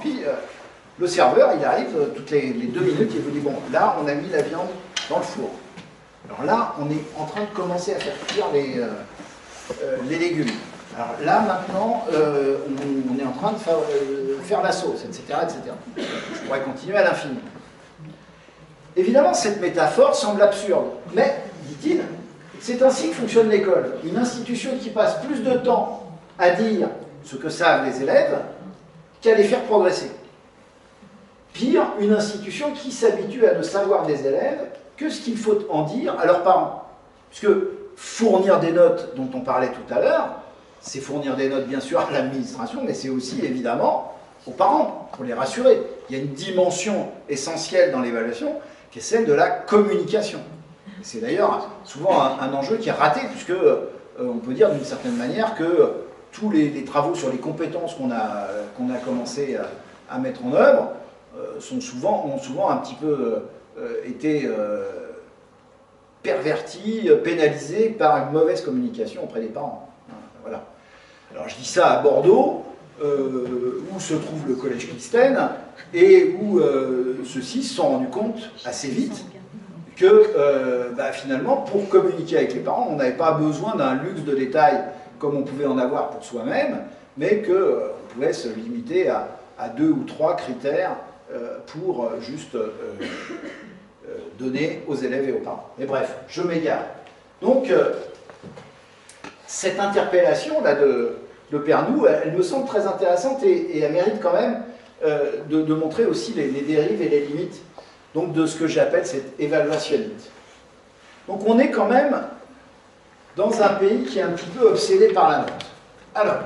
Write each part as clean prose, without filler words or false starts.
puis le serveur, il arrive toutes les 2 minutes, il vous dit, bon, là, on a mis la viande dans le four. Alors là, on est en train de commencer à faire cuire les légumes. Alors là, maintenant, on est en train de faire la sauce, etc., etc. Je pourrais continuer à l'infini. Évidemment, cette métaphore semble absurde, mais, dit-il, c'est ainsi que fonctionne l'école. Une institution qui passe plus de temps à dire ce que savent les élèves qu'à les faire progresser. Pire, une institution qui s'habitue à ne savoir des élèves que ce qu'il faut en dire à leurs parents. Puisque fournir des notes dont on parlait tout à l'heure, c'est fournir des notes bien sûr à l'administration, mais c'est aussi évidemment aux parents, pour les rassurer. Il y a une dimension essentielle dans l'évaluation qui est celle de la communication. C'est d'ailleurs souvent un enjeu qui est raté, puisque on peut dire d'une certaine manière que tous les travaux sur les compétences qu'on a commencé à mettre en œuvre ont souvent un petit peu été pervertis, pénalisés par une mauvaise communication auprès des parents. Voilà. Alors je dis ça à Bordeaux, où se trouve le collège Clistène, et où ceux-ci se sont rendus compte assez vite que finalement, pour communiquer avec les parents, on n'avait pas besoin d'un luxe de détails comme on pouvait en avoir pour soi-même, mais qu'on pouvait se limiter à 2 ou 3 critères pour juste donner aux élèves et aux parents. Mais bref, je m'égare. Donc, cette interpellation-là de Pernoud, elle me semble très intéressante et elle mérite quand même de montrer aussi les dérives et les limites donc, de ce que j'appelle cette évaluationnite. Donc on est quand même dans un pays qui est un petit peu obsédé par la note. Alors,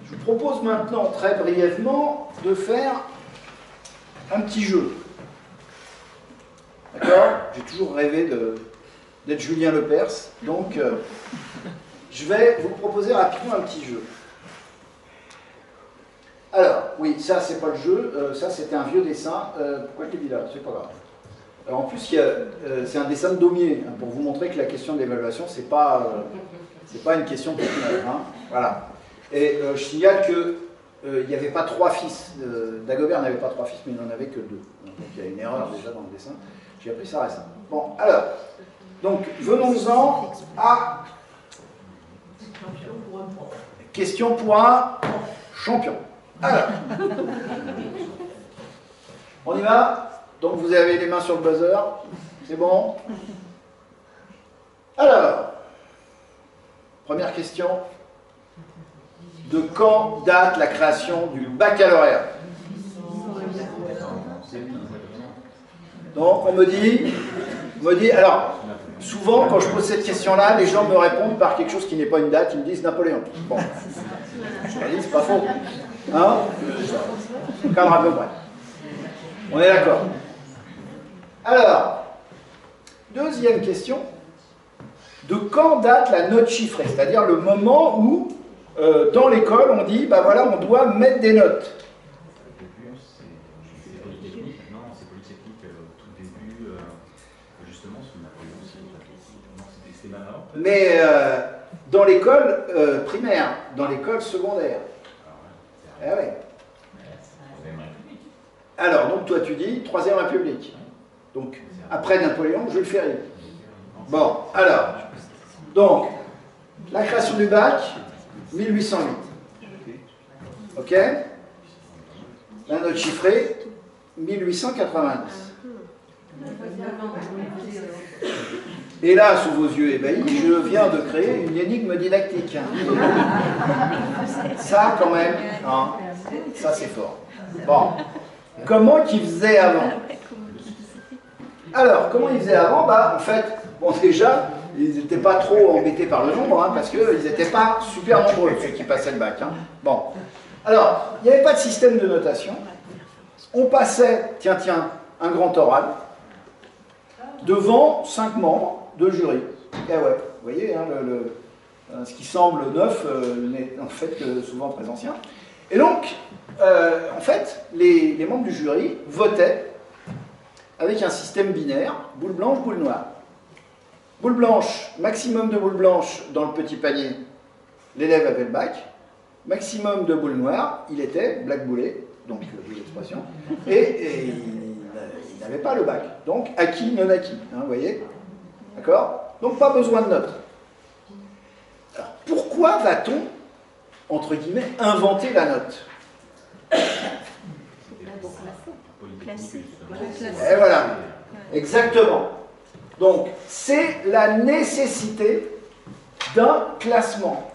je vous propose maintenant très brièvement de faire un petit jeu. D'accord? J'ai toujours rêvé d'être Julien Lepers, donc je vais vous proposer rapidement un petit jeu. Alors, oui, ça c'est pas le jeu, ça c'était un vieux dessin. Pourquoi je l'ai dit là? C'est pas grave. Alors, en plus, c'est un dessin de Daumier, hein, pour vous montrer que la question de l'évaluation, c'est pas une question populaire. Hein, voilà. Et je signale qu'il n'y avait pas 3 fils. Dagobert n'avait pas 3 fils, mais il n'en avait que 2. Donc il y a une erreur déjà dans le dessin. J'ai appris ça récemment. Bon, alors, donc venons-en à question pour un champion. Alors, on y va. Donc vous avez les mains sur le buzzer. C'est bon? Alors, première question. De quand date la création du baccalauréat? Donc on me dit, alors, souvent quand je pose cette question-là, les gens me répondent par quelque chose qui n'est pas une date, ils me disent Napoléon. Bon, je leur dis, c'est pas faux. Hein? Cadre à peu près. On est d'accord. Alors, deuxième question. De quand date la note chiffrée? C'est-à-dire le moment où, dans l'école, on dit, bah voilà, on doit mettre des notes. C'est Polytechnique, non, c'est Polytechnique au tout début, justement, sous Napoléon, c'était maintenant. Mais dans l'école primaire, dans l'école secondaire. Ah ouais. Alors, donc toi tu dis, Troisième République. Donc, après Napoléon, Jules Ferry. Bon, alors, donc, la création du bac, 1808. Ok? La note chiffrée, 1890. Et là, sous vos yeux ébahis, je viens de créer une énigme didactique. Ça, quand même, hein, ça c'est fort. Bon, comment qu'ils faisaient avant? Alors, comment ils faisaient avant? Bah, en fait, bon, déjà, ils n'étaient pas trop embêtés par le nombre, hein, parce qu'ils n'étaient pas super nombreux, ceux qui passaient le bac. Hein. Bon, alors, il n'y avait pas de système de notation. On passait, tiens, un grand oral, devant 5 membres de jury. Et ouais, vous voyez, hein, ce qui semble neuf n'est en fait que souvent très ancien. Et donc, en fait, les membres du jury votaient avec un système binaire, boule blanche, boule noire. Boule blanche, maximum de boules blanches dans le petit panier, l'élève avait le bac. maximum de boules noires, il était blackboulé, donc oui l'expression, et il n'avait pas le bac. Donc acquis, non acquis, hein, vous voyez? D'accord? Donc pas besoin de notes. Alors pourquoi va-t-on, entre guillemets, inventer la note? Et voilà, exactement. Donc c'est la nécessité d'un classement.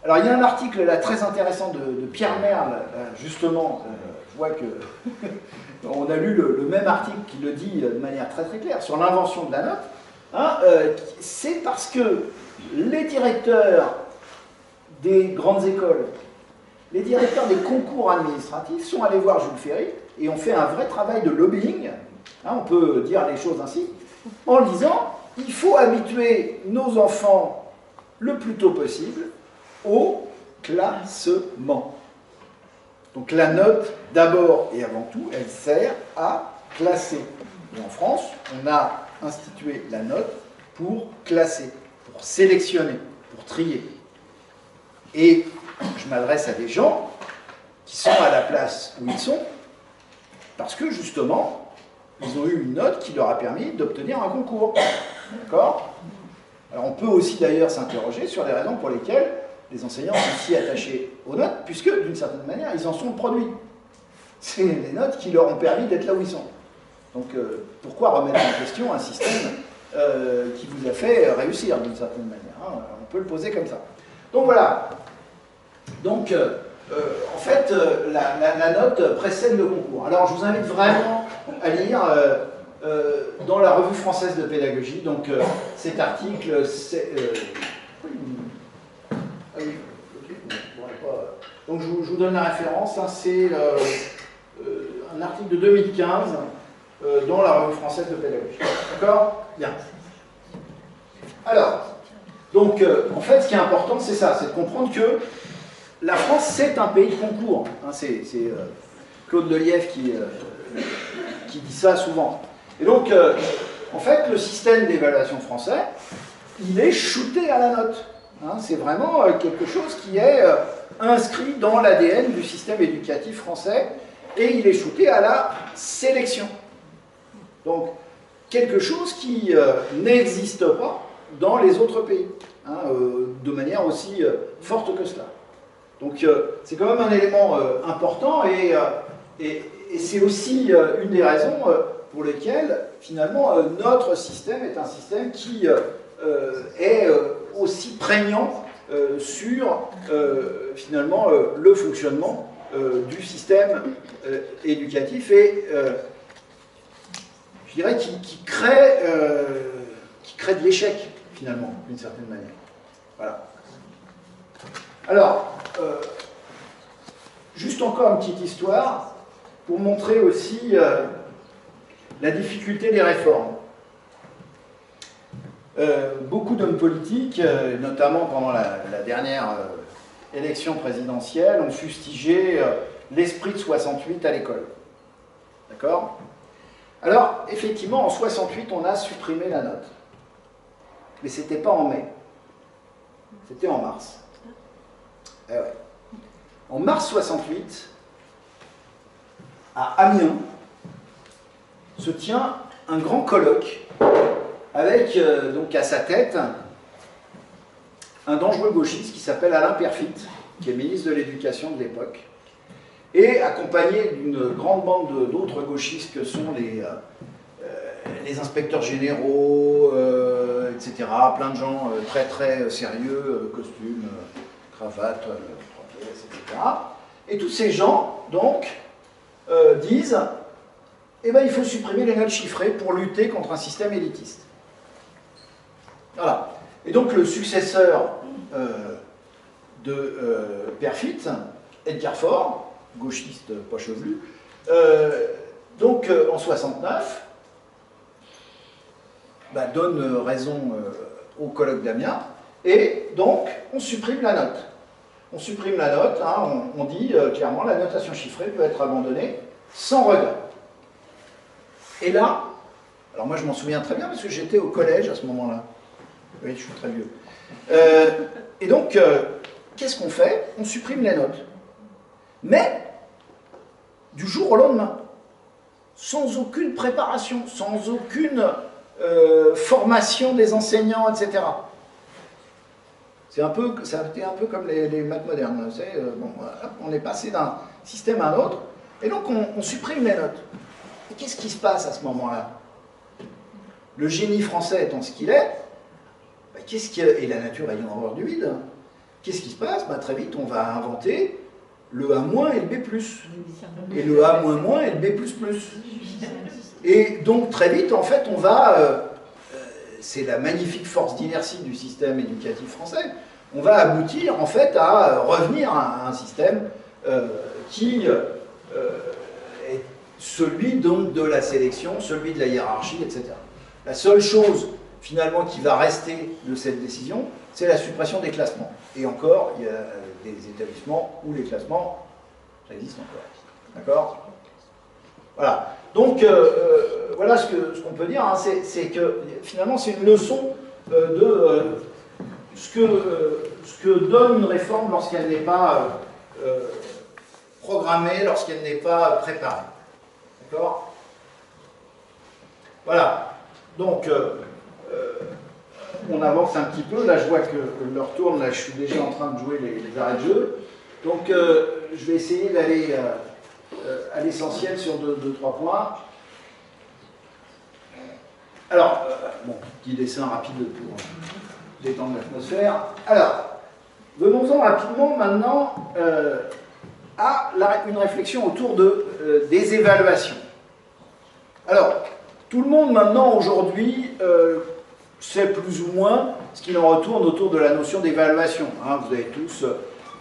Alors il y a un article là très intéressant de Pierre Merle, justement, je vois que on a lu le même article qui le dit de manière très très claire sur l'invention de la note. Hein, c'est parce que les directeurs des grandes écoles, les directeurs des concours administratifs sont allés voir Jules Ferry et ont fait un vrai travail de lobbying, hein, on peut dire les choses ainsi, en disant il faut habituer nos enfants le plus tôt possible au classement. Donc la note, d'abord et avant tout, elle sert à classer. Et en France, on a institué la note pour classer, pour sélectionner, pour trier. Et je m'adresse à des gens qui sont à la place où ils sont, parce que justement, ils ont eu une note qui leur a permis d'obtenir un concours. D'accord? Alors on peut aussi d'ailleurs s'interroger sur les raisons pour lesquelles les enseignants sont si attachés aux notes, puisque d'une certaine manière, ils en sont le produit. C'est les notes qui leur ont permis d'être là où ils sont. Donc pourquoi remettre en question un système qui vous a fait réussir d'une certaine manière, hein? On peut le poser comme ça. Donc voilà. Donc en fait, la note précède le concours. Alors je vous invite vraiment à lire dans la Revue française de pédagogie, donc cet article, c'est... ah oui, ok, bon, donc je vous donne la référence, hein, c'est un article de 2015 dans la Revue française de pédagogie. D'accord? Bien. Alors, donc en fait ce qui est important c'est ça, c'est de comprendre que la France c'est un pays de concours. Hein, c'est Claude Lelièvre qui dit ça souvent. Et donc, en fait, le système d'évaluation français, il est shooté à la note. Hein, c'est vraiment quelque chose qui est inscrit dans l'ADN du système éducatif français, et il est shooté à la sélection. Donc, quelque chose qui n'existe pas dans les autres pays, hein, de manière aussi forte que cela. Donc, c'est quand même un élément important, et c'est aussi une des raisons pour lesquelles, finalement, notre système est un système qui est aussi prégnant sur, finalement, le fonctionnement du système éducatif et, je dirais, qui crée de l'échec, finalement, d'une certaine manière. Voilà. Alors, juste encore une petite histoire pour montrer aussi la difficulté des réformes. Beaucoup d'hommes politiques, notamment pendant la dernière élection présidentielle, ont fustigé l'esprit de 68 à l'école. D'accord? Alors, effectivement, en 68, on a supprimé la note. Mais ce n'était pas en mai. C'était en mars. Eh ouais. En mars 68, à Amiens, se tient un grand colloque avec donc à sa tête un dangereux gauchiste qui s'appelle Alain Peyrefitte, qui est ministre de l'Éducation de l'époque, et accompagné d'une grande bande d'autres gauchistes que sont les inspecteurs généraux, etc. Plein de gens très très sérieux, costumes, cravates, etc. Et tous ces gens, donc, disent eh ben, il faut supprimer les notes chiffrées pour lutter contre un système élitiste. Voilà. Et donc le successeur de Peyrefitte, Edgar Faure, gauchiste pas chevelu, donc en 69, bah, donne raison au colloque d'Amiens, et donc on supprime la note. On supprime la note, hein, on dit clairement la notation chiffrée peut être abandonnée sans regret. Et là, alors moi je m'en souviens très bien parce que j'étais au collège à ce moment-là. Oui, je suis très vieux. Et donc, qu'est-ce qu'on fait? On supprime les notes. Mais, du jour au lendemain, sans aucune préparation, sans aucune formation des enseignants, etc. Ça a été un peu comme les maths modernes. Bon, on est passé d'un système à un autre, et donc on supprime les notes. Et qu'est-ce qui se passe à ce moment-là? Le génie français étant ce qu'il est, et la nature ayant horreur du vide, qu'est-ce qui se passe? Très vite, on va inventer le A- et le B+. Et le A- et le B++. Et donc, très vite, en fait, on va... c'est la magnifique force d'inertie du système éducatif français. On va aboutir, en fait, à revenir à un système qui est celui, donc, de la sélection, celui de la hiérarchie, etc. La seule chose, finalement, qui va rester de cette décision, c'est la suppression des classements. Et encore, il y a des établissements où les classements, ça existe encore. D'accord? Voilà. Donc, voilà ce qu'on peut dire, hein, c'est que, finalement, c'est une leçon de ce que donne une réforme lorsqu'elle n'est pas programmée, lorsqu'elle n'est pas préparée. D'accord? Voilà. Donc, on avance un petit peu. Là, je vois que l'heure tourne. Là, je suis déjà en train de jouer les arrêts de jeu. Donc, je vais essayer d'aller à l'essentiel sur deux, trois points. Alors, bon, petit dessin rapide pour détendre l'atmosphère. Alors, venons-en rapidement maintenant à une réflexion autour des évaluations. Alors, tout le monde maintenant, aujourd'hui, sait plus ou moins ce qu'il en retourne autour de la notion d'évaluation. Hein, vous avez tous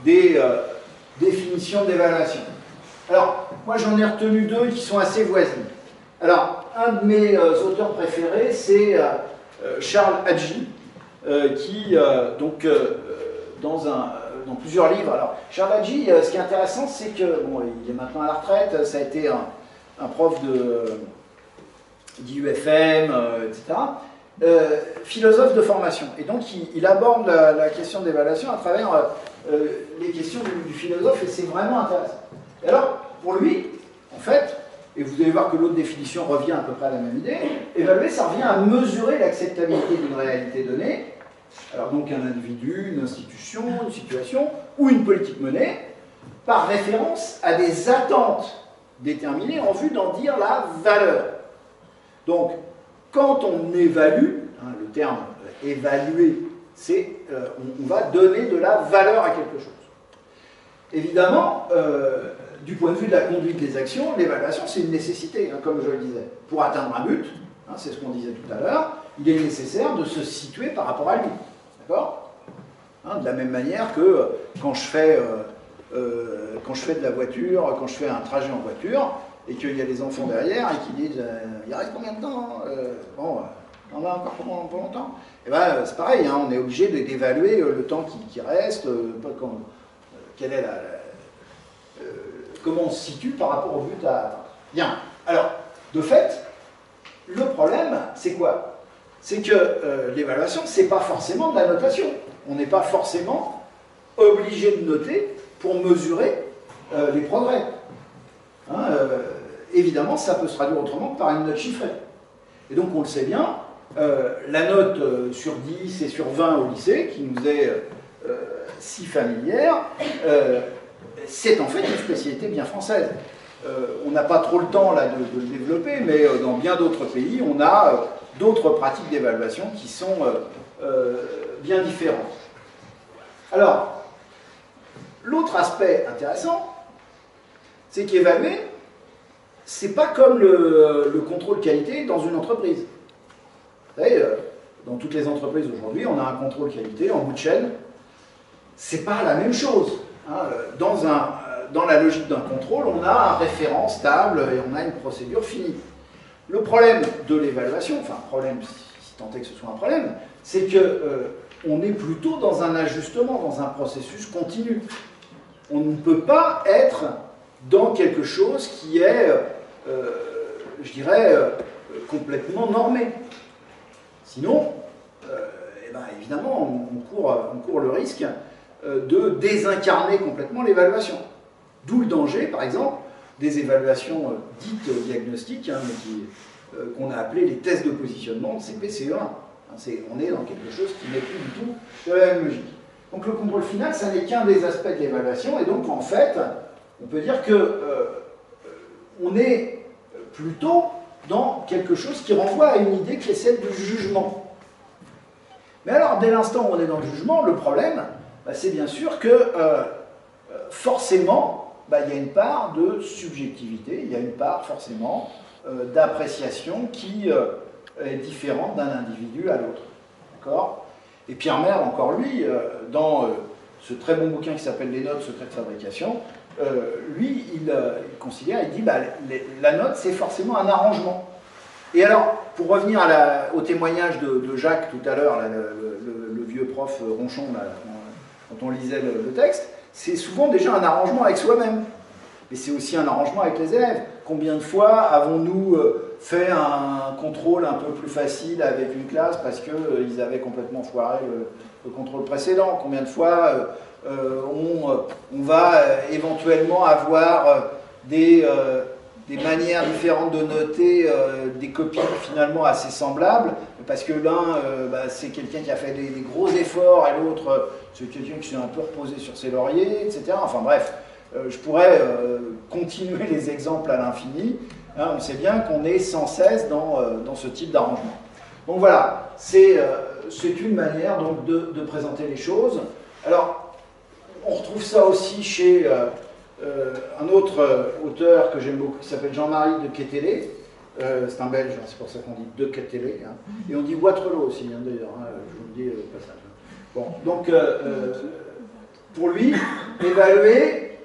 des définitions d'évaluation. Alors, moi j'en ai retenu deux qui sont assez voisines. Alors, un de mes auteurs préférés, c'est Charles Hadji, qui, dans plusieurs livres. Alors, Charles Hadji, ce qui est intéressant, c'est que, bon, il est maintenant à la retraite, ça a été un prof d'IUFM, etc., philosophe de formation. Et donc, il aborde la question d'évaluation à travers les questions du philosophe, et c'est vraiment intéressant. Et alors, pour lui, en fait, et vous allez voir que l'autre définition revient à peu près à la même idée, évaluer, ça revient à mesurer l'acceptabilité d'une réalité donnée, alors donc un individu, une institution, une situation, ou une politique menée, par référence à des attentes déterminées en vue d'en dire la valeur. Donc, quand on évalue, hein, le terme évaluer, c'est on va donner de la valeur à quelque chose. Évidemment, du point de vue de la conduite des actions, l'évaluation, c'est une nécessité, hein, comme je le disais. Pour atteindre un but, hein, c'est ce qu'on disait tout à l'heure, il est nécessaire de se situer par rapport à lui. D'accord? Hein, de la même manière que quand je fais de la voiture, quand je fais un trajet en voiture, et qu'il y a des enfants derrière et qui disent il reste combien de temps? Bon, on a encore pour longtemps. Et ben, c'est pareil, hein, on est obligé d'évaluer le temps qui reste, quelle est comment on se situe par rapport au but à atteindre. Bien. Alors, de fait, le problème, c'est quoi? C'est que l'évaluation, c'est pas forcément de la notation. On n'est pas forcément obligé de noter pour mesurer les progrès. Hein, évidemment, ça peut se traduire autrement que par une note chiffrée. Et donc, on le sait bien, la note sur 10 et sur 20 au lycée, qui nous est si familière, c'est en fait une spécialité bien française. On n'a pas trop le temps là de le développer, mais dans bien d'autres pays, on a d'autres pratiques d'évaluation qui sont bien différentes. Alors, l'autre aspect intéressant, c'est qu'évaluer, c'est pas comme le contrôle qualité dans une entreprise. Vous savez, dans toutes les entreprises aujourd'hui, on a un contrôle qualité en bout de chaîne. C'est pas la même chose. Hein. Dans la logique d'un contrôle, on a un référent stable et on a une procédure finie. Le problème de l'évaluation, enfin problème, si tant est que ce soit un problème, c'est qu'on est plutôt dans un ajustement, dans un processus continu. On ne peut pas être dans quelque chose qui est, je dirais, complètement normé. Sinon, eh ben, évidemment, on court le risque de désincarner complètement l'évaluation. D'où le danger, par exemple, des évaluations dites diagnostiques, hein, qu'on a appelées les tests de positionnement de CPCE1. On est dans quelque chose qui n'est plus du tout de la même logique. Donc le contrôle final, ça n'est qu'un des aspects de l'évaluation, et donc en fait, on peut dire que on est plutôt dans quelque chose qui renvoie à une idée qui est celle du jugement. Mais alors, dès l'instant où on est dans le jugement, le problème, c'est bien sûr que forcément, il y a une part de subjectivité, il y a une part forcément d'appréciation qui est différente d'un individu à l'autre. D'accord ? Et Pierre Merle, encore lui, dans ce très bon bouquin qui s'appelle Les notes, secrets de fabrication, lui, il considère, il dit, la note, c'est forcément un arrangement. Et alors, pour revenir au témoignage de Jacques tout à l'heure, le vieux prof Ronchon, là, quand on lisait le texte, c'est souvent déjà un arrangement avec soi-même. Mais c'est aussi un arrangement avec les élèves. Combien de fois avons-nous fait un contrôle un peu plus facile avec une classe parce qu'ils avaient complètement foiré le contrôle précédent? Combien de fois on va éventuellement avoir des manières différentes de noter des copies finalement assez semblables, parce que l'un, c'est quelqu'un qui a fait des gros efforts, et l'autre, c'est quelqu'un qui s'est un peu reposé sur ses lauriers, etc. Enfin bref, je pourrais continuer les exemples à l'infini. Hein, on sait bien qu'on est sans cesse dans ce type d'arrangement. Donc voilà, c'est une manière donc, de présenter les choses. Alors, on retrouve ça aussi chez un autre auteur que j'aime beaucoup, qui s'appelle Jean-Marie de Quetelet. C'est un Belge, c'est pour ça qu'on dit de Quetelet. Hein. Et on dit Waterloo aussi, hein, d'ailleurs, hein, je vous le dis au passage. Bon, donc, pour lui, évaluer,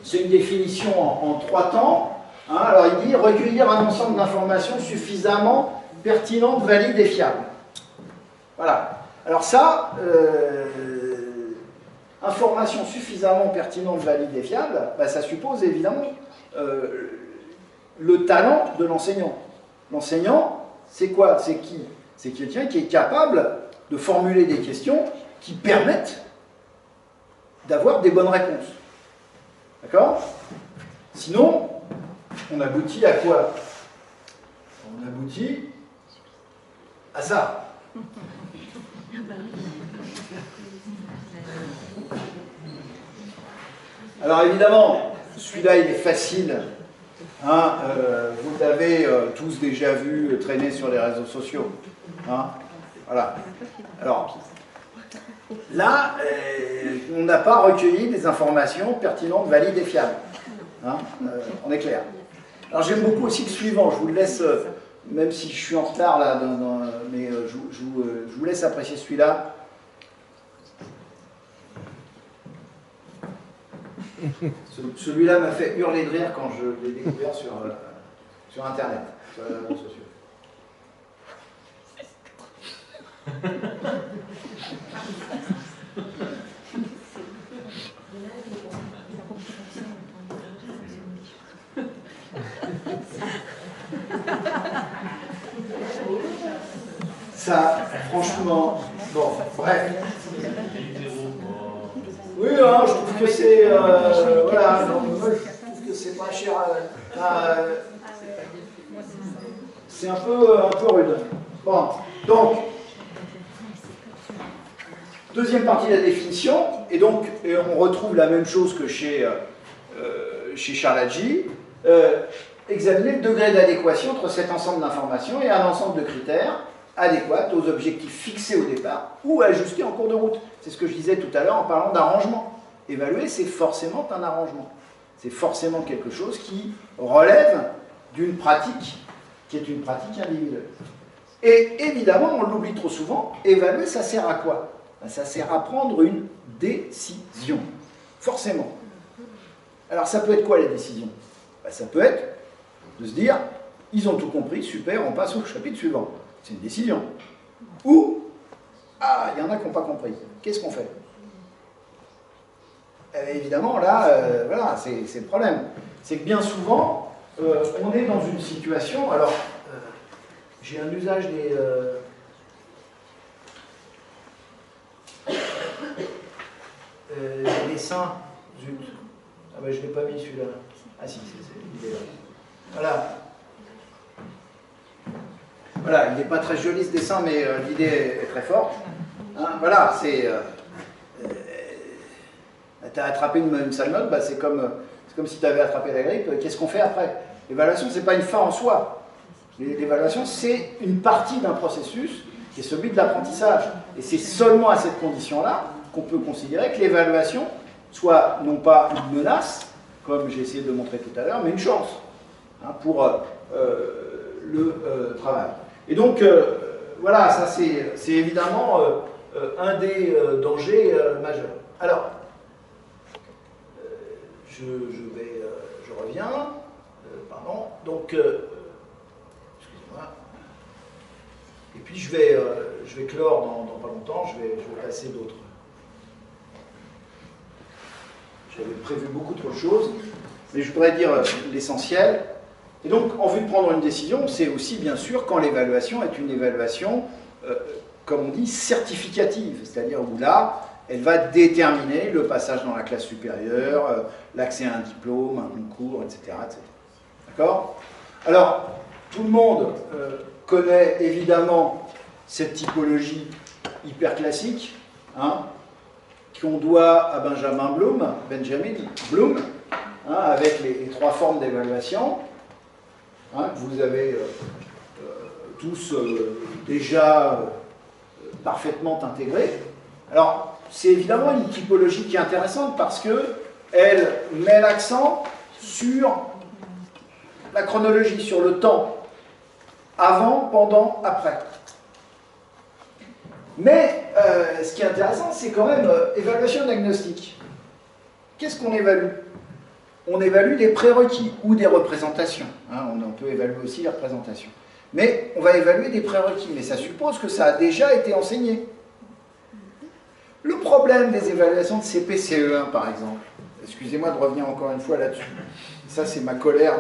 c'est une définition en 3 temps. Hein. Alors, il dit recueillir un ensemble d'informations suffisamment pertinentes, valides et fiables. Voilà. Alors ça, information suffisamment pertinente, valide et fiable, ça suppose évidemment le talent de l'enseignant. L'enseignant, c'est quoi? C'est qui? C'est quelqu'un qui est capable de formuler des questions qui permettent d'avoir des bonnes réponses. D'accord? Sinon, on aboutit à quoi? On aboutit à ça. Alors évidemment, celui-là il est facile, hein, vous l'avez tous déjà vu traîner sur les réseaux sociaux. Hein, voilà. Alors, là, on n'a pas recueilli des informations pertinentes, valides et fiables. Hein, on est clair. Alors j'aime beaucoup aussi le suivant, je vous le laisse, même si je suis en retard là, mais je vous laisse apprécier celui-là. Celui-là m'a fait hurler de rire quand je l'ai découvert sur Internet, sur les réseaux sociaux. Ça, franchement, bon, bref. Oui, hein, je trouve que c'est voilà, je trouve que c'est pas cher. C'est un peu rude. Bon, donc deuxième partie de la définition, et donc on retrouve la même chose que chez Charladji. Examiner le degré d'adéquation entre cet ensemble d'informations et un ensemble de critères adéquats aux objectifs fixés au départ ou ajustés en cours de route. C'est ce que je disais tout à l'heure en parlant d'arrangement. Évaluer, c'est forcément un arrangement. C'est forcément quelque chose qui relève d'une pratique qui est une pratique individuelle. Et évidemment, on l'oublie trop souvent, évaluer, ça sert à quoi? Ça sert à prendre une décision. Forcément. Alors ça peut être quoi les décisions? Ça peut être de se dire, ils ont tout compris, super, on passe au chapitre suivant. C'est une décision. Ou, ah, il y en a qui n'ont pas compris. Qu'est-ce qu'on fait? Évidemment, là, voilà, c'est le problème. C'est que bien souvent, on est dans une situation, alors, j'ai un usage des... dessin. Zut. Ah ben je ne l'ai pas mis celui-là. Ah si, il est là. Voilà. Voilà, il n'est pas très joli ce dessin, mais l'idée est très forte. Hein, voilà, c'est... tu as attrapé une sale note, bah, c'est comme si tu avais attrapé la grippe. Qu'est-ce qu'on fait après? L'évaluation, ce n'est pas une fin en soi. L'évaluation, c'est une partie d'un processus qui est celui de l'apprentissage. Et c'est seulement à cette condition-là qu'on peut considérer que l'évaluation soit non pas une menace, comme j'ai essayé de le montrer tout à l'heure, mais une chance hein, pour le travail. Et donc, voilà, ça c'est évidemment un des dangers majeurs. Alors, je reviens, pardon, donc, excusez-moi, et puis je vais clore dans pas longtemps, je vais passer d'autres. J'avais prévu beaucoup trop de choses, mais je pourrais dire l'essentiel. Et donc, en vue de prendre une décision, c'est aussi, bien sûr, quand l'évaluation est une évaluation, comme on dit, certificative, c'est-à-dire où là, elle va déterminer le passage dans la classe supérieure, l'accès à un diplôme, un concours, etc. etc. D'accord? Alors, tout le monde connaît évidemment cette typologie hyper classique, hein, qu'on doit à Benjamin Bloom, hein, avec les trois formes d'évaluation. Hein, vous avez tous déjà parfaitement intégrés. Alors, c'est évidemment une typologie qui est intéressante parce qu'elle met l'accent sur la chronologie, sur le temps, avant, pendant, après. Mais ce qui est intéressant, c'est quand même évaluation diagnostique. Qu'est-ce qu'on évalue? On évalue des prérequis ou des représentations. Hein, on peut évaluer aussi les représentations. Mais on va évaluer des prérequis, mais ça suppose que ça a déjà été enseigné. Le problème des évaluations de CP-CE1, par exemple, excusez-moi de revenir encore une fois là-dessus, ça c'est ma colère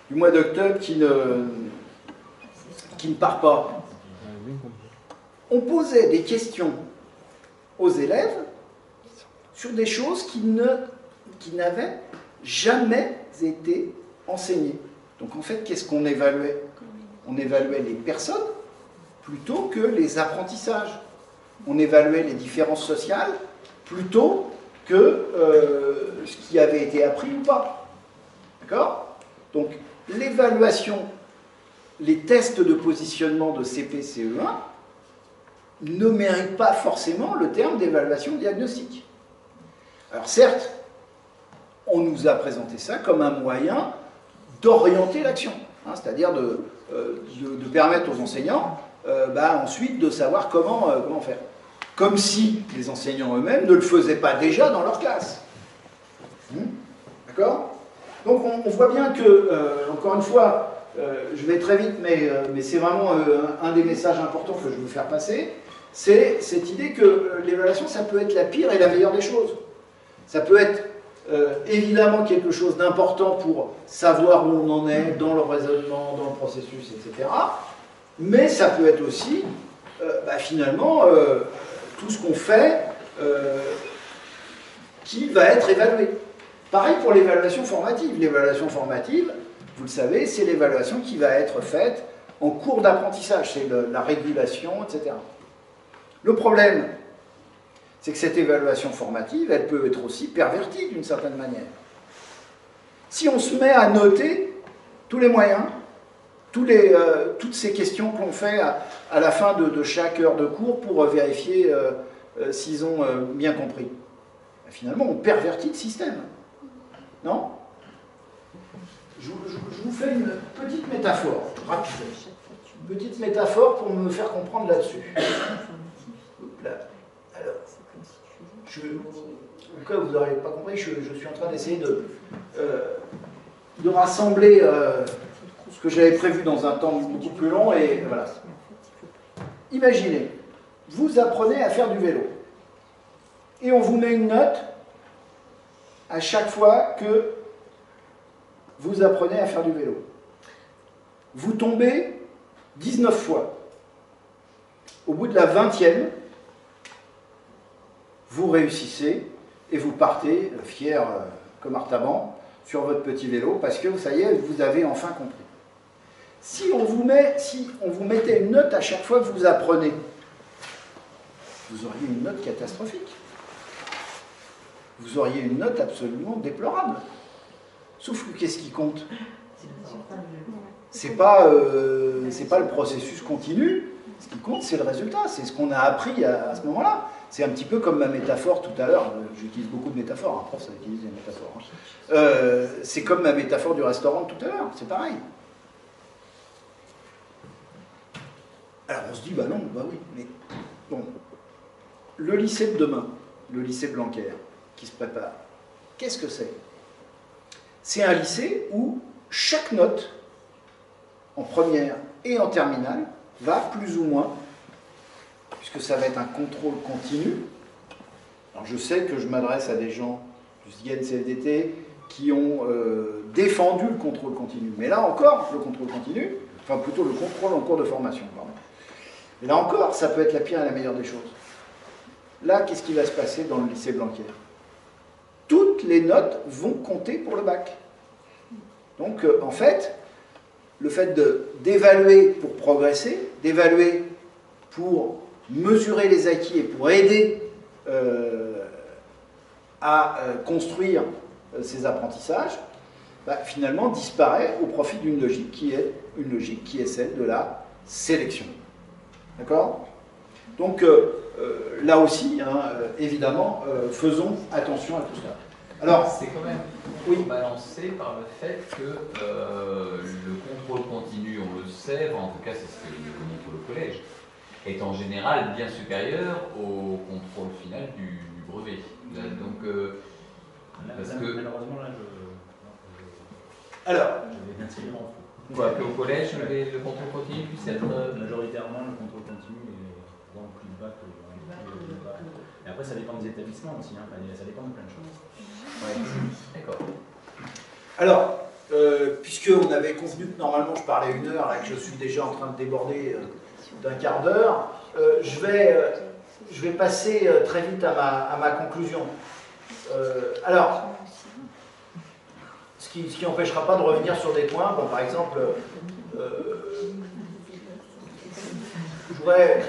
du mois d'octobre qui ne part pas. On posait des questions aux élèves sur des choses qui n'avaient jamais été enseignées. Donc en fait, qu'est-ce qu'on évaluait? On évaluait les personnes plutôt que les apprentissages. On évaluait les différences sociales plutôt que ce qui avait été appris ou pas. D'accord? Donc l'évaluation, les tests de positionnement de CP-CE1 ne méritent pas forcément le terme d'évaluation diagnostique. Alors certes, on nous a présenté ça comme un moyen d'orienter l'action, hein, c'est-à-dire de permettre aux enseignants ensuite de savoir comment faire. Comme si les enseignants eux-mêmes ne le faisaient pas déjà dans leur classe. D'accord? Donc on voit bien que, encore une fois, je vais très vite, mais c'est vraiment un des messages importants que je veux faire passer, c'est cette idée que l'évaluation, ça peut être la pire et la meilleure des choses. Ça peut être évidemment quelque chose d'important pour savoir où on en est dans le raisonnement, dans le processus, etc. Mais ça peut être aussi, finalement, tout ce qu'on fait qui va être évalué. Pareil pour l'évaluation formative. L'évaluation formative, vous le savez, c'est l'évaluation qui va être faite en cours d'apprentissage, c'est la régulation, etc. Le problème, c'est que cette évaluation formative, elle peut être aussi pervertie d'une certaine manière. Si on se met à noter tous les moyens, toutes ces questions qu'on fait à la fin de chaque heure de cours pour vérifier s'ils ont bien compris, finalement, on pervertit le système. Non? Je vous fais une petite métaphore, rapide. Une petite métaphore pour me faire comprendre là-dessus. Alors, au cas où vous n'aurez pas compris, je suis en train d'essayer de rassembler ce que j'avais prévu dans un temps beaucoup plus long, et voilà. Imaginez, vous apprenez à faire du vélo, et on vous met une note à chaque fois que vous apprenez à faire du vélo. Vous tombez 19 fois. Au bout de la 20e, vous réussissez et vous partez, fier comme Artaban, sur votre petit vélo, parce que, ça y est, vous avez enfin compris. Si on vous mettait une note à chaque fois que vous apprenez, vous auriez une note catastrophique. Vous auriez une note absolument déplorable. Sauf que qu'est-ce qui compte? C'est pas le processus continu. Ce qui compte, c'est le résultat. C'est ce qu'on a appris à ce moment-là. C'est un petit peu comme ma métaphore tout à l'heure. J'utilise beaucoup de métaphores. Un prof, ça utilise des métaphores. C'est comme ma métaphore du restaurant de tout à l'heure. C'est pareil. Alors on se dit, bah non, bah oui. Mais bon, le lycée de demain, le lycée Blanquer, qui se prépare, qu'est-ce que c'est? C'est un lycée où chaque note, en première et en terminale, va plus ou moins, puisque ça va être un contrôle continu. Alors je sais que je m'adresse à des gens du SGEN CFDT qui ont défendu le contrôle continu. Mais là encore, le contrôle continu, enfin plutôt le contrôle en cours de formation, pardon. Et là encore, ça peut être la pire et la meilleure des choses. Là, qu'est-ce qui va se passer dans le lycée Blanquer? Toutes les notes vont compter pour le bac. Donc, en fait, le fait d'évaluer pour progresser, d'évaluer pour mesurer les acquis et pour aider à construire ces apprentissages, bah, finalement disparaît au profit d'une logique qui est celle de la sélection. D'accord? Donc, là aussi, hein, évidemment, faisons attention à tout cela. Alors, c'est quand même balancé par le fait que le contrôle continu, on le sait, en tout cas c'est ce que nous montre le collège, est en général bien supérieur au contrôle final du brevet. Là, donc, parce que malheureusement là, alors, je vais m'insérer en faux. quoi, qu'au collège, le contrôle continu puisse être majoritairement le contrôle continu est dans plus bas que le bas. Et après, ça dépend des établissements aussi, hein. Ça dépend de plein de choses. ouais. D'accord. Alors, puisqu'on avait convenu que normalement je parlais 1 heure, là que je suis déjà en train de déborder d'un quart d'heure, je vais passer très vite à ma conclusion. Alors, ce qui n'empêchera pas de revenir sur des points. Bon, par exemple, je voudrais...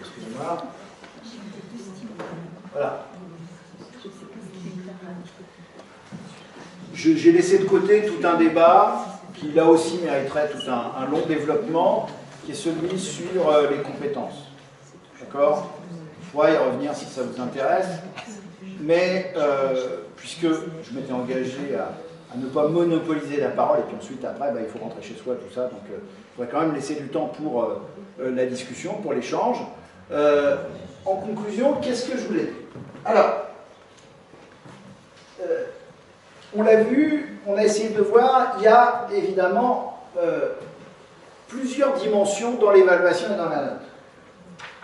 Excusez-moi. Voilà. J'ai laissé de côté tout un débat qui, là aussi, mériterait tout un long développement, qui est celui sur les compétences. D'accord? Je pourrais y revenir si ça vous intéresse. Mais, puisque je m'étais engagé à ne pas monopoliser la parole, et puis ensuite, après, bah, il faut rentrer chez soi, tout ça, donc il faudrait quand même laisser du temps pour la discussion, pour l'échange. En conclusion, qu'est-ce que je voulais dire? Alors, on l'a vu, on a essayé de voir, il y a évidemment plusieurs dimensions dans l'évaluation et dans la note.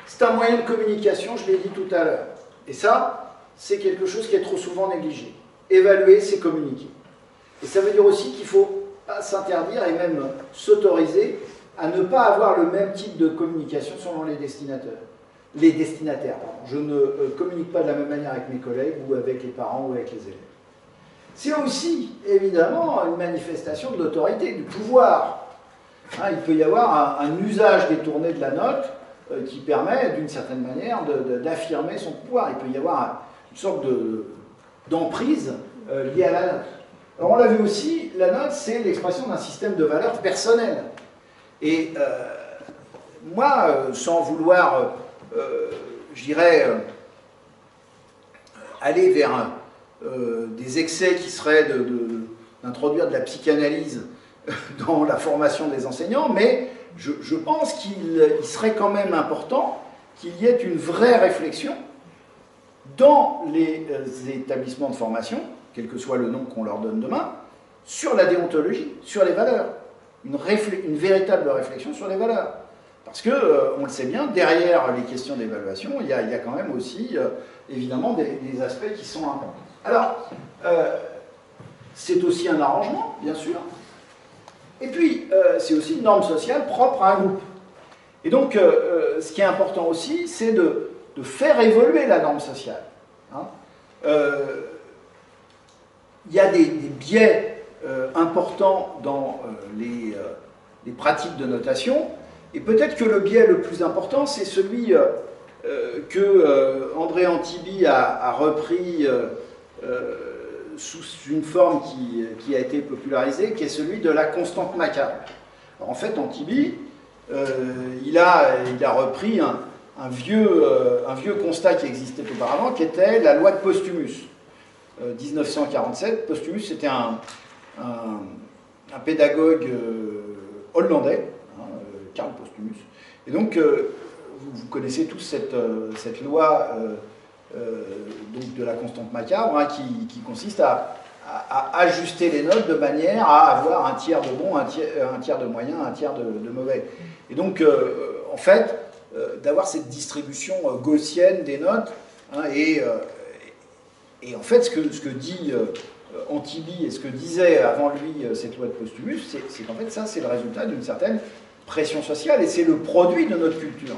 C'est un moyen de communication, je l'ai dit tout à l'heure. Et ça, c'est quelque chose qui est trop souvent négligé. Évaluer, c'est communiquer. Et ça veut dire aussi qu'il ne faut pas s'interdire et même s'autoriser à ne pas avoir le même type de communication selon les destinataires. Je ne communique pas de la même manière avec mes collègues ou avec les parents ou avec les élèves. C'est aussi, évidemment, une manifestation de l'autorité, du pouvoir. Hein, il peut y avoir un usage détourné de la note qui permet, d'une certaine manière, d'affirmer son pouvoir. Il peut y avoir une sorte d'emprise liée à la note. Alors, on l'a vu aussi, la note, c'est l'expression d'un système de valeurs personnelles. Et moi, sans vouloir, je dirais, aller vers des excès qui seraient d'introduire de la psychanalyse dans la formation des enseignants, mais je pense qu'il serait quand même important qu'il y ait une vraie réflexion dans les établissements de formation, quel que soit le nom qu'on leur donne demain, sur la déontologie, sur les valeurs. Une véritable réflexion sur les valeurs. Parce que, on le sait bien, derrière les questions d'évaluation, il y a quand même aussi, évidemment, des aspects qui sont importants. Alors, c'est aussi un arrangement, bien sûr. Et puis, c'est aussi une norme sociale propre à un groupe. Et donc, ce qui est important aussi, c'est de faire évoluer la norme sociale. Hein. il y a des biais importants dans les pratiques de notation, et peut-être que le biais le plus important, c'est celui que André Antibi a repris sous une forme qui a été popularisée, qui est celui de la constante macabre. Alors, en fait, Antibi, il a repris un vieux constat qui existait auparavant, qui était la loi de Posthumus. 1947, Posthumus, c'était un pédagogue hollandais, Karl Posthumus. Et donc, vous connaissez tous cette loi donc de la constante macabre, hein, qui consiste à ajuster les notes de manière à avoir un tiers de bon, un tiers de moyen, un tiers de mauvais. Et donc, en fait, d'avoir cette distribution gaussienne des notes, hein, et en fait, ce que dit Antibi et ce que disait avant lui cette loi de Posthumus, c'est qu'en fait, ça, c'est le résultat d'une certaine pression sociale, et c'est le produit de notre culture.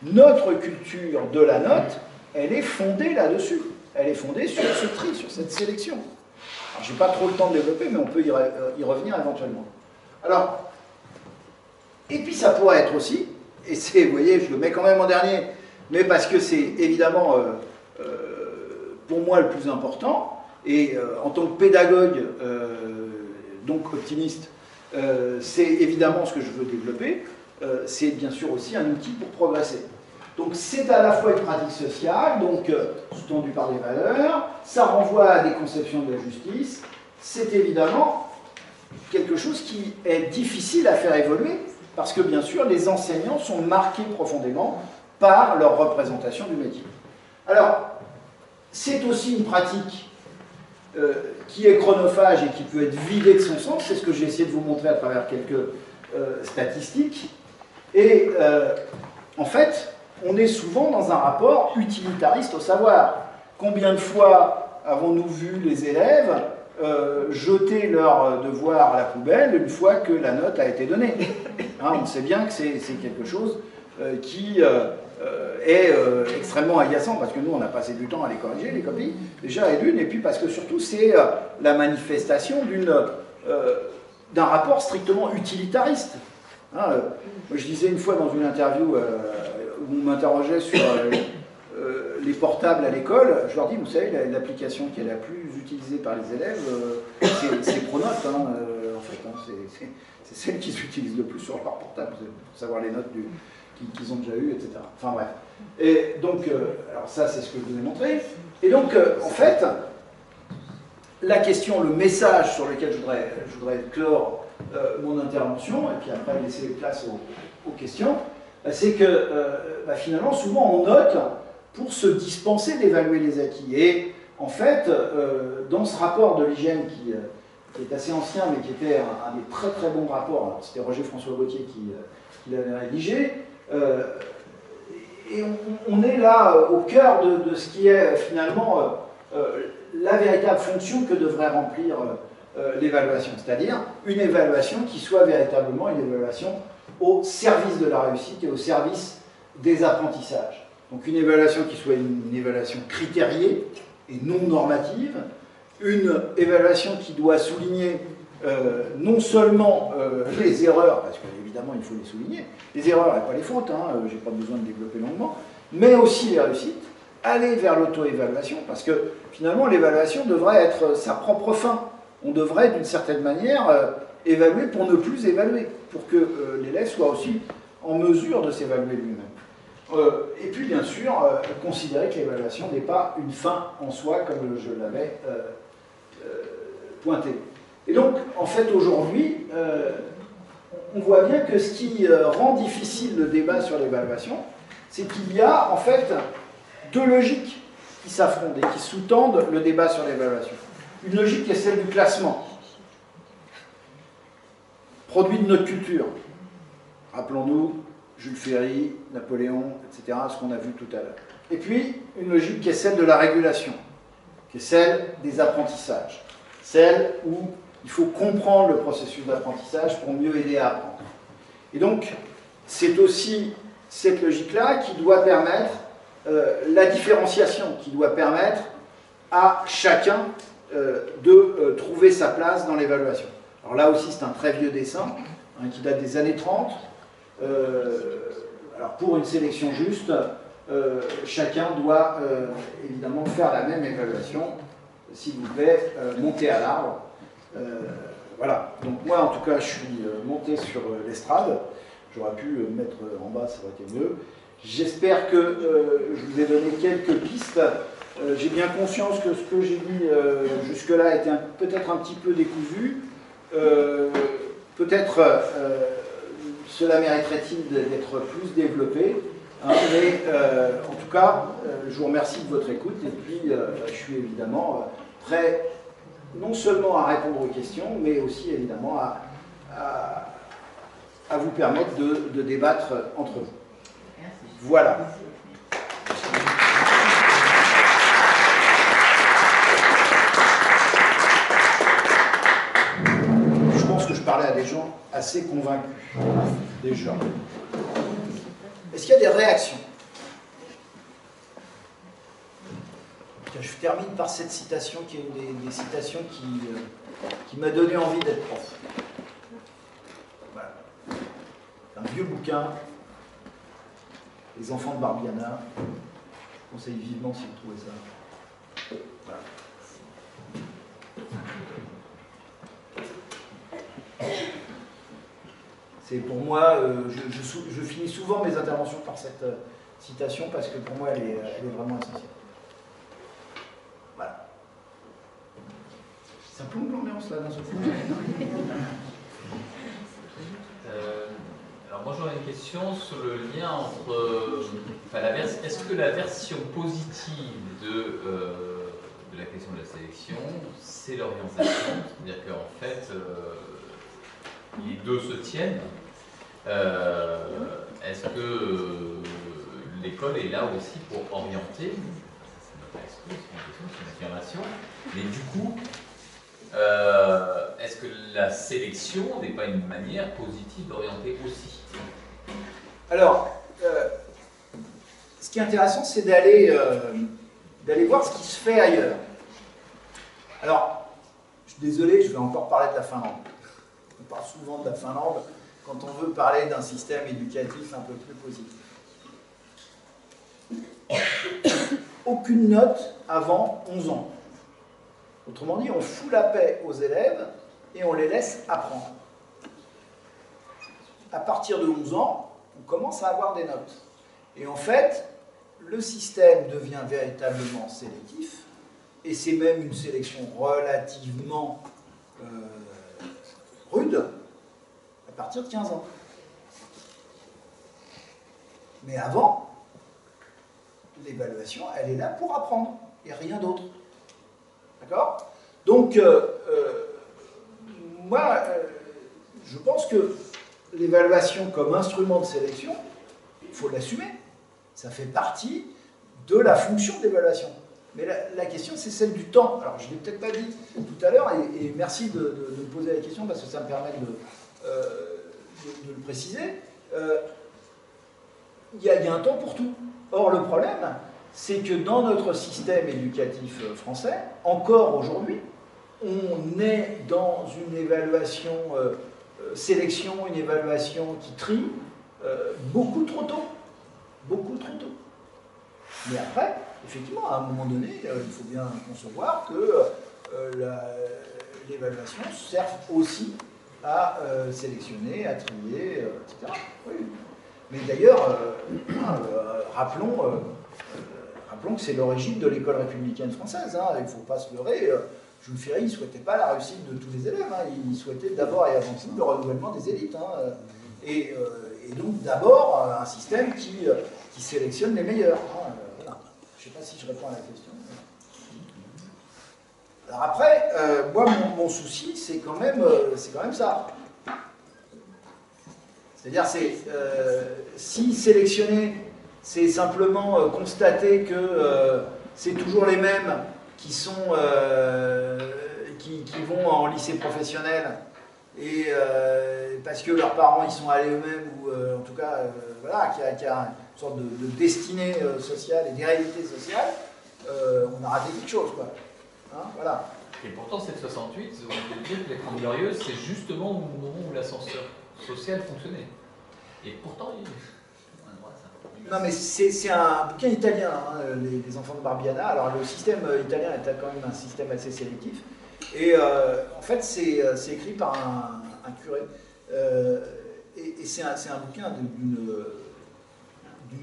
Notre culture de la note, elle est fondée là-dessus. Elle est fondée sur ce tri, sur cette sélection. Je n'ai pas trop le temps de développer, mais on peut y revenir éventuellement. Alors, et puis ça pourrait être aussi, et c'est, vous voyez, je le mets quand même en dernier, mais parce que c'est évidemment, pour moi, le plus important, et en tant que pédagogue, donc optimiste, c'est évidemment ce que je veux développer, c'est bien sûr aussi un outil pour progresser. Donc c'est à la fois une pratique sociale, donc sous-tendue par des valeurs, ça renvoie à des conceptions de la justice, c'est évidemment quelque chose qui est difficile à faire évoluer, parce que bien sûr les enseignants sont marqués profondément par leur représentation du métier. Alors, c'est aussi une pratique qui est chronophage et qui peut être vidée de son sens, c'est ce que j'ai essayé de vous montrer à travers quelques statistiques, et en fait, on est souvent dans un rapport utilitariste au savoir. Combien de fois avons-nous vu les élèves jeter leurs devoirs à la poubelle une fois que la note a été donnée? Hein, on sait bien que c'est quelque chose qui est extrêmement agaçant, parce que nous, on a passé du temps à les corriger, les copies, déjà, et d'une, et puis parce que surtout, c'est la manifestation d'un rapport strictement utilitariste. Hein, je disais une fois dans une interview où on m'interrogeait sur les portables à l'école, je leur dis, vous savez, l'application qui est la plus utilisée par les élèves, c'est Pronote, hein, en fait, hein, c'est celle qu'ils utilisent le plus sur leur portable, pour savoir les notes qu'ils ont déjà eues, etc. Enfin bref. Et donc, alors ça, c'est ce que je vous ai montré. Et donc, en fait, la question, le message sur lequel je voudrais clore mon intervention, et puis après laisser place aux questions, c'est que finalement, souvent, on note pour se dispenser d'évaluer les acquis. Et en fait, dans ce rapport de l'hygiène qui est assez ancien, mais qui était un des très très bons rapports, c'était Roger-François Gauthier qui l'avait rédigé, et on est là au cœur de ce qui est finalement la véritable fonction que devrait remplir l'évaluation, c'est-à-dire une évaluation qui soit véritablement une évaluation au service de la réussite et au service des apprentissages. Donc une évaluation qui soit une évaluation critériée et non normative, une évaluation qui doit souligner non seulement les erreurs, parce qu'évidemment il faut les souligner, les erreurs et pas les fautes, hein, j'ai pas besoin de développer longuement, mais aussi les réussites, aller vers l'auto-évaluation, parce que finalement l'évaluation devrait être sa propre fin. On devrait d'une certaine manière évaluer pour ne plus évaluer, pour que l'élève soit aussi en mesure de s'évaluer lui-même. Et puis bien sûr, considérer que l'évaluation n'est pas une fin en soi, comme je l'avais pointé. Et donc, en fait, aujourd'hui, on voit bien que ce qui rend difficile le débat sur l'évaluation, c'est qu'il y a en fait deux logiques qui s'affrontent et qui sous-tendent le débat sur l'évaluation. Une logique qui est celle du classement, produit de notre culture. Rappelons-nous Jules Ferry, Napoléon, etc., ce qu'on a vu tout à l'heure. Et puis, une logique qui est celle de la régulation, qui est celle des apprentissages, celle où il faut comprendre le processus d'apprentissage pour mieux aider à apprendre. Et donc, c'est aussi cette logique-là qui doit permettre la différenciation, qui doit permettre à chacun de trouver sa place dans l'évaluation. Alors là aussi, c'est un très vieux dessin qui date des années 30. Alors pour une sélection juste, chacun doit évidemment faire la même évaluation. S'il vous plaît, montez à l'arbre. Voilà. Donc moi, en tout cas, je suis monté sur l'estrade. J'aurais pu me mettre en bas, ça aurait été mieux. J'espère que je vous ai donné quelques pistes. J'ai bien conscience que ce que j'ai dit jusque-là était peut-être un petit peu décousu. Peut-être cela mériterait-il d'être plus développé. Hein, mais en tout cas, je vous remercie de votre écoute et puis je suis évidemment prêt non seulement à répondre aux questions, mais aussi évidemment à vous permettre de débattre entre vous. Voilà. Je pense que je parlais à des gens assez convaincus, déjà. Est-ce qu'il y a des réactions? Je termine par cette citation qui est une des citations qui m'a donné envie d'être prof. Voilà. Un vieux bouquin, Les enfants de Barbiana. Je conseille vivement si vous trouvez ça. Voilà. C'est pour moi, je finis souvent mes interventions par cette citation parce que pour moi elle est vraiment essentielle. Voilà. Ça plombe l'ambiance là d'un seul coup. Alors moi j'aurais une question sur le lien entre, est-ce que la version positive de la question de la sélection, c'est l'orientation, c'est-à-dire qu'en fait les deux se tiennent. Est-ce que l'école est là aussi pour orienter? C'est une affirmation, mais du coup, est-ce que la sélection n'est pas une manière positive d'orienter aussi? Alors, ce qui est intéressant, c'est d'aller voir ce qui se fait ailleurs. Alors, je suis désolé, je vais encore parler de la Finlande. On parle souvent de la Finlande quand on veut parler d'un système éducatif un peu plus positif. Aucune note avant 11 ans. Autrement dit, on fout la paix aux élèves et on les laisse apprendre. À partir de 11 ans, on commence à avoir des notes. Et en fait, le système devient véritablement sélectif, et c'est même une sélection relativement rude, à partir de 15 ans. Mais avant, l'évaluation, elle est là pour apprendre, et rien d'autre. D'accord? Donc, moi, je pense que l'évaluation comme instrument de sélection, il faut l'assumer. Ça fait partie de la fonction de l'évaluation. Mais la question, c'est celle du temps. Alors, je ne l'ai peut-être pas dit tout à l'heure, et merci de me poser la question, parce que ça me permet de le préciser. Il y a un temps pour tout. Or, le problème, c'est que dans notre système éducatif français, encore aujourd'hui, on est dans une évaluation sélection, une évaluation qui trie, beaucoup trop tôt. Beaucoup trop tôt. Mais après, effectivement, à un moment donné, il faut bien concevoir que l'évaluation serve aussi à sélectionner, à trier, etc. Oui. Mais d'ailleurs, rappelons que c'est l'origine de l'école républicaine française. Hein. Il ne faut pas se leurrer. Jules Ferry ne souhaitait pas la réussite de tous les élèves. Hein. Il souhaitait d'abord et avant tout le renouvellement des élites. Hein. Et donc d'abord un système qui sélectionne les meilleurs. Hein. Voilà. Je ne sais pas si je réponds à la question. Alors après, moi mon souci c'est quand même ça. C'est-à-dire si sélectionner, c'est simplement constater que c'est toujours les mêmes qui vont en lycée professionnel et parce que leurs parents y sont allés eux-mêmes ou en tout cas voilà, qu'il y a une sorte de destinée sociale et d'hérédité sociale, on a raté quelque chose, quoi. Hein, voilà. Et pourtant, cette 68, on peut dire que les 30 Glorieuses, c'est justement au moment où l'ascenseur social fonctionnait. Et pourtant, on a droit à ça. Non, mais c'est un bouquin italien, hein, les enfants de Barbiana. Alors, le système italien est quand même un système assez sélectif. Et en fait, c'est écrit par un curé. Et c'est un bouquin d'une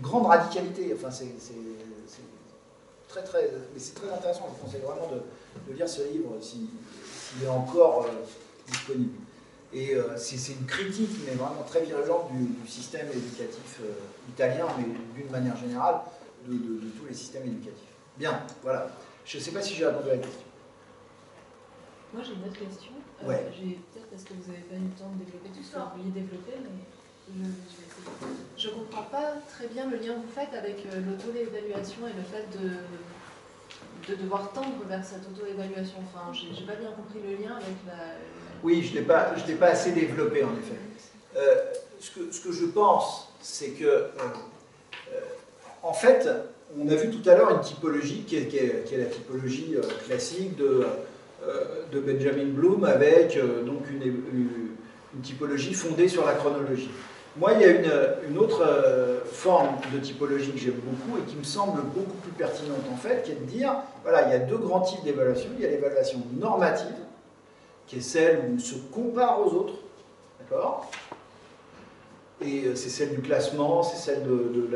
grande radicalité. Enfin, c'est très, très, mais c'est très intéressant. Je vous conseille vraiment de lire ce livre s'il est encore disponible. Et c'est une critique, mais vraiment très virulente du système éducatif italien, mais d'une manière générale, de tous les systèmes éducatifs. Bien, voilà. Je ne sais pas si j'ai répondu à la question. Moi j'ai une autre question. Ouais. Peut-être parce que vous n'avez pas eu le temps de développer tout ce que vous vouliez développer, mais je vais essayer. Je ne comprends pas très bien le lien que vous faites avec l'auto-évaluation et le fait de devoir tendre vers cette auto-évaluation. Enfin, je n'ai pas bien compris le lien avec la... Oui, je ne l'ai pas assez développé en effet. Ce que je pense, c'est que, en fait, on a vu tout à l'heure une typologie qui est la typologie classique de Benjamin Bloom avec donc une typologie fondée sur la chronologie. Moi, il y a une autre forme de typologie que j'aime beaucoup et qui me semble beaucoup plus pertinente en fait, qui est de dire, voilà, il y a deux grands types d'évaluation. Il y a l'évaluation normative, qui est celle où on se compare aux autres, d'accord? Et c'est celle du classement, c'est celle de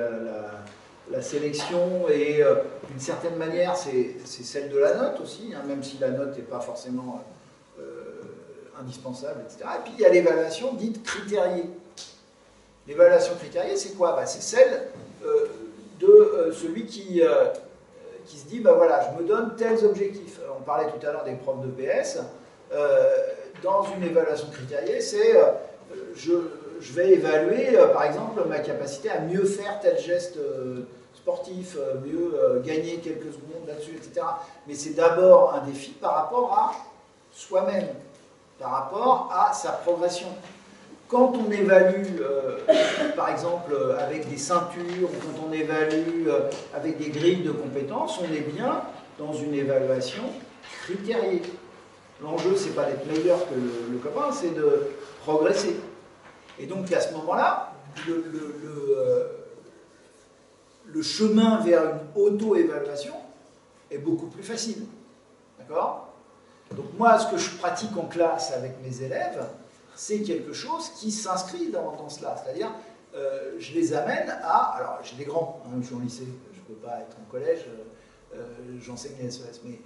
la sélection, et d'une certaine manière, c'est celle de la note aussi, hein, même si la note n'est pas forcément indispensable, etc. Et puis il y a l'évaluation dite critériée. L'évaluation critériée, c'est quoi? C'est celle de celui qui se dit, voilà, je me donne tels objectifs. On parlait tout à l'heure des profs de PS. Dans une évaluation critériée, c'est je vais évaluer, par exemple, ma capacité à mieux faire tel geste sportif, mieux gagner quelques secondes là-dessus, etc. Mais c'est d'abord un défi par rapport à soi-même, par rapport à sa progression. Quand on évalue, par exemple, avec des ceintures, ou quand on évalue avec des grilles de compétences, on est bien dans une évaluation critériée. L'enjeu, c'est pas d'être meilleur que le copain, c'est de progresser. Et donc, à ce moment-là, le chemin vers une auto-évaluation est beaucoup plus facile. D'accord? Donc moi, ce que je pratique en classe avec mes élèves, c'est quelque chose qui s'inscrit dans cela. C'est-à-dire, je les amène à... Alors, j'ai des grands, hein, je suis en lycée, je ne peux pas être en collège, j'enseigne les SES, mais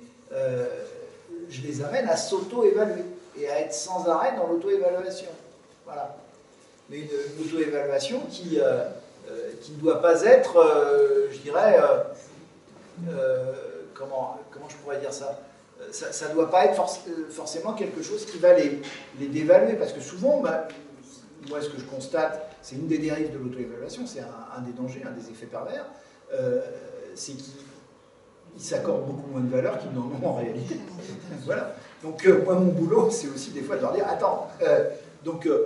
je les amène à s'auto-évaluer et à être sans arrêt dans l'auto-évaluation. Voilà. Mais une auto-évaluation qui ne doit pas être, je dirais, comment je pourrais dire ça? Ça ne doit pas être forcément quelque chose qui va les dévaluer, parce que souvent, moi ce que je constate, c'est une des dérives de l'auto-évaluation, c'est un des dangers, un des effets pervers, c'est qu'ils s'accordent beaucoup moins de valeur qu'ils n'en ont en réalité. Voilà. Donc moi mon boulot, c'est aussi des fois de leur dire, attends,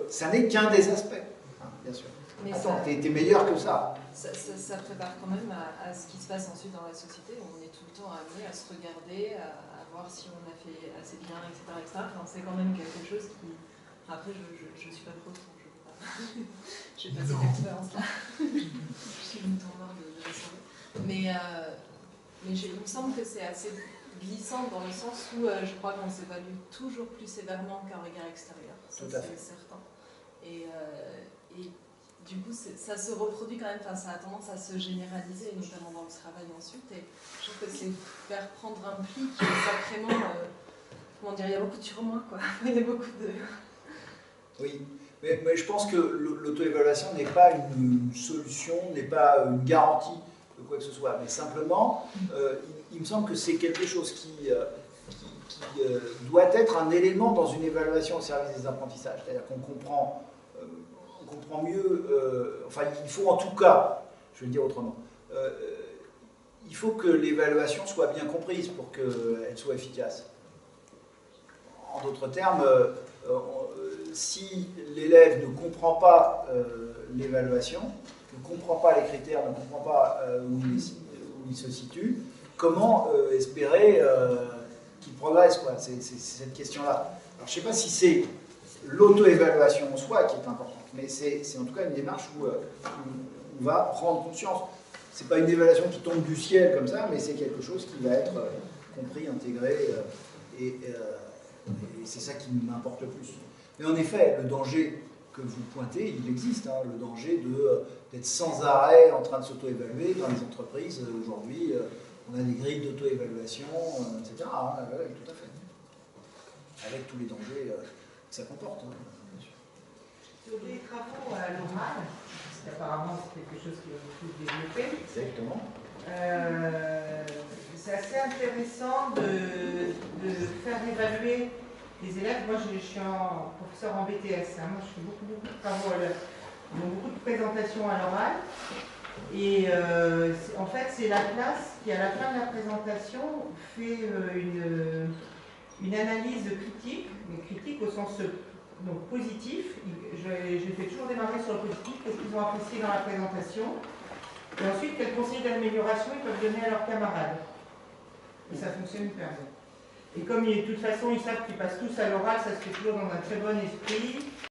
ça n'est qu'un des aspects, hein, bien sûr. Mais attends, t'es meilleur que ça. Ça prépare quand même à ce qui se passe ensuite dans la société, où on est tout le temps amené à se regarder, à voir si on a fait assez bien, etc. Enfin, c'est quand même quelque chose qui... Après, je suis pas pro, je n'ai pas cette expérience-là. Je suis une tourneur de la soirée. Mais il me semble que c'est assez glissant dans le sens où je crois qu'on s'évalue toujours plus sévèrement qu'un regard extérieur. Ça, c'est certain. Et du coup, ça se reproduit quand même, ça a tendance à se généraliser, notamment dans le travail ensuite. Et je trouve que c'est faire prendre un pli qui est sacrément... comment dire, il y a beaucoup de surmoins, quoi. Il y a beaucoup de... Oui, mais je pense que l'auto-évaluation n'est pas une solution, n'est pas une garantie de quoi que ce soit. Mais simplement, il me semble que c'est quelque chose qui doit être un élément dans une évaluation au service des apprentissages. C'est-à-dire qu'on comprend mieux, il faut en tout cas, je vais le dire autrement, il faut que l'évaluation soit bien comprise pour qu'elle soit efficace. En d'autres termes, si l'élève ne comprend pas l'évaluation, ne comprend pas les critères, ne comprend pas où il se situe, comment espérer qu'il progresse, quoi. C'est cette question-là. Alors, je ne sais pas si c'est l'auto-évaluation en soi qui est importante, mais c'est en tout cas une démarche où on va prendre conscience. Ce n'est pas une évaluation qui tombe du ciel comme ça, mais c'est quelque chose qui va être compris, intégré, et c'est ça qui m'importe le plus. Mais en effet, le danger que vous pointez, il existe, hein, le danger d'être sans arrêt en train de s'auto-évaluer dans les entreprises. Aujourd'hui, on a des grilles d'auto-évaluation, etc. Hein, oui, tout à fait. Avec tous les dangers que ça comporte. Hein, bien sûr. Sur les travaux à l'oral, parce qu'apparemment c'est quelque chose qui est plus développé. Exactement. C'est assez intéressant de faire évaluer les élèves. Moi je suis professeur en BTS, hein. Moi je fais beaucoup de travaux à l'oral, beaucoup de présentations à l'oral. Et en fait c'est la classe qui à la fin de la présentation fait une analyse critique, mais critique au sens donc, positif. Je fais toujours démarrer sur le positif, qu'est-ce qu'ils ont apprécié dans la présentation. Et ensuite, quels conseils d'amélioration ils peuvent donner à leurs camarades. Et ça fonctionne hyper bien. Et comme de toute façon, ils savent qu'ils passent tous à l'oral, ça se fait toujours dans un très bon esprit.